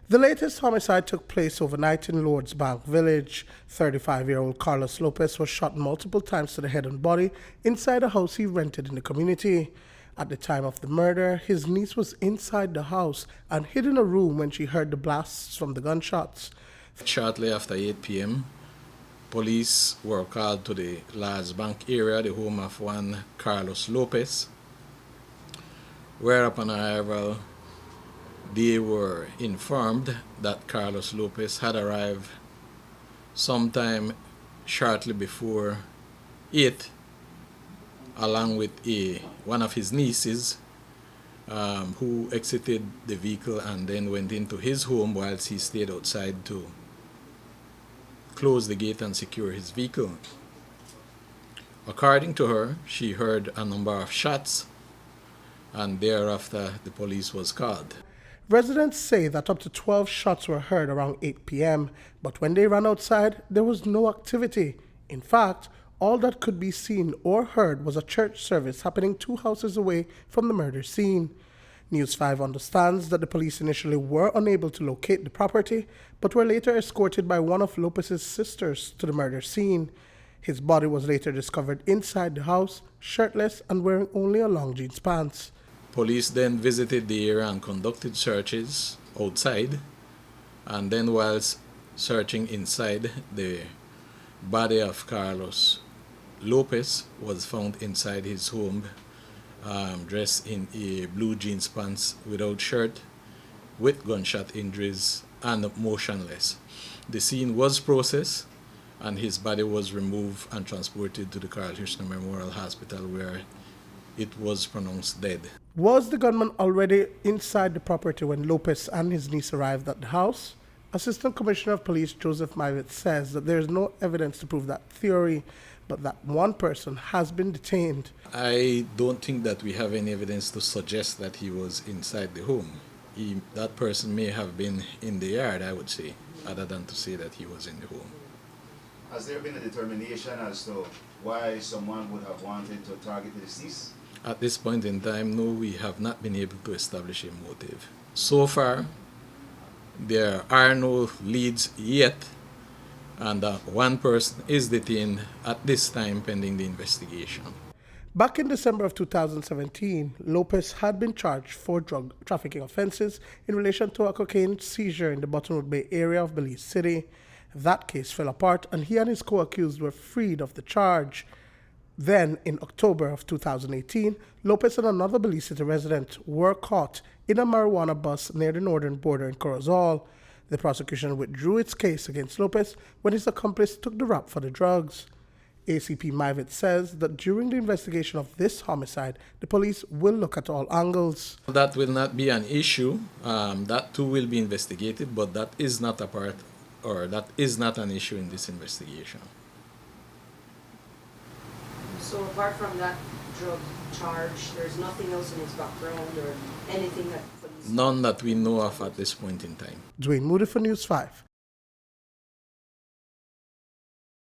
The latest homicide took place overnight in Lord's Bank Village. 35-year-old Carlos Lopez was shot multiple times to the head and body inside a house he rented in the community. At the time of the murder, his niece was inside the house and hid in a room when she heard the blasts from the gunshots. Shortly after 8 p.m., police were called to the Lord's Bank area, the home of one Carlos Lopez, where upon arrival, they were informed that Carlos Lopez had arrived sometime shortly before 8, along with one of his nieces, who exited the vehicle and then went into his home whilst he stayed outside to close the gate and secure his vehicle. According to her, she heard a number of shots, and thereafter the police was called. Residents say that up to 12 shots were heard around 8 p.m., but when they ran outside, there was no activity. In fact, all that could be seen or heard was a church service happening 2 houses away from the murder scene. News 5 understands that the police initially were unable to locate the property, but were later escorted by one of Lopez's sisters to the murder scene. His body was later discovered inside the house, shirtless and wearing only a long jeans pants. Police then visited the area and conducted searches outside, and then whilst searching inside, the body of Carlos Lopez was found inside his home, dressed in a blue jeans pants without shirt, with gunshot injuries and motionless. The scene was processed, and his body was removed and transported to the Carl Hirschner Memorial Hospital, where it was pronounced dead. Was the gunman already inside the property when Lopez and his niece arrived at the house? Assistant Commissioner of Police Joseph Mivett says that there is no evidence to prove that theory, but that one person has been detained. I don't think that we have any evidence to suggest that he was inside the home. That person may have been in the yard, I would say, other than to say that he was in the home. Has there been a determination as to why someone would have wanted to target the deceased? At this point in time, no, we have not been able to establish a motive. So far, there are no leads yet, and one person is detained at this time pending the investigation. Back in December of 2017, Lopez had been charged for drug trafficking offenses in relation to a cocaine seizure in the Buttonwood Bay area of Belize City. That case fell apart, and he and his co-accused were freed of the charge. Then, in October of 2018, Lopez and another Belize City resident were caught in a marijuana bus near the northern border in Corozal. The prosecution withdrew its case against Lopez when his accomplice took the rap for the drugs. ACP Mivett says that during the investigation of this homicide, the police will look at all angles. That will not be an issue. That too will be investigated, but that is not an issue in this investigation. So apart from that drug charge, there's nothing else in his background or anything that police... None that we know of at this point in time. Duane, Moody for News 5.